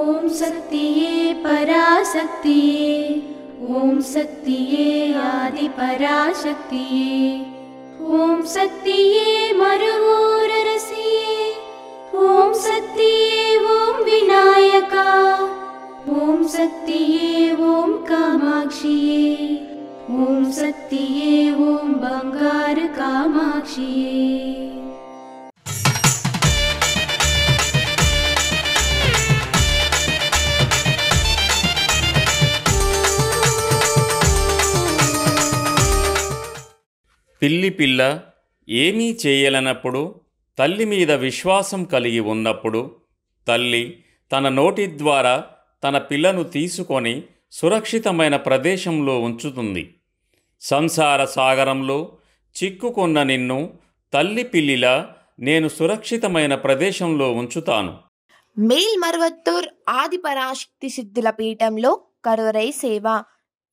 ఓం శక్తియే పరాశక్తియే, ఓం శక్తియే ఆది పరాశక్తియే, ఓం శక్తియే మరువూరరసియే, ఓం శక్తియే ఓం వినాయక, ఓం శక్తియే ఓం కామాక్షియే, ఓం శక్తియే ఓం బంగారు కామాక్షియే. పిల్లి పిల్ల ఏమీ చేయలేనప్పుడు, తల్లి మీద విశ్వాసం కలిగి ఉన్నప్పుడు తల్లి తన నోటి ద్వారా తన పిల్లను తీసుకొని సురక్షితమైన ప్రదేశంలో ఉంచుతుంది. సంసార సాగరంలో చిక్కుకున్న నిన్ను తల్లి పిల్లిలా నేను సురక్షితమైన ప్రదేశంలో ఉంచుతాను. మేల్మరువత్తూర్ ఆదిపరాశక్తి సిద్ధుల పీఠంలో కరువరై సేవ.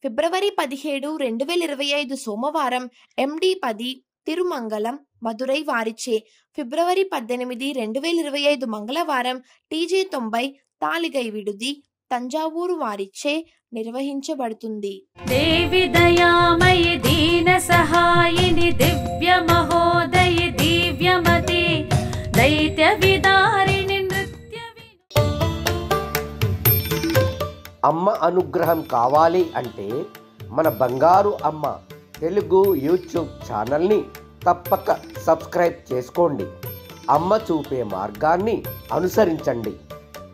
ఫిబ్రవరి 17, 2025 సోమవారం MD 10 తిరుమంగళం మదురై వారిచే. ఫిబ్రవరి 18, 2025 మంగళవారం TJ 90 తాలిగై విడుది తంజావూరు వారిచే నిర్వహించబడుతుంది. దేవి దయామయి దీన సహాయిని దివ్య మహోదయ దివ్యమతి దైత్య విదారిణి అమ్మ అనుగ్రహం కావాలి అంటే మన బంగారు అమ్మ తెలుగు యూట్యూబ్ ఛానల్ని తప్పక సబ్స్క్రైబ్ చేసుకోండి. అమ్మ చూపే మార్గాన్ని అనుసరించండి.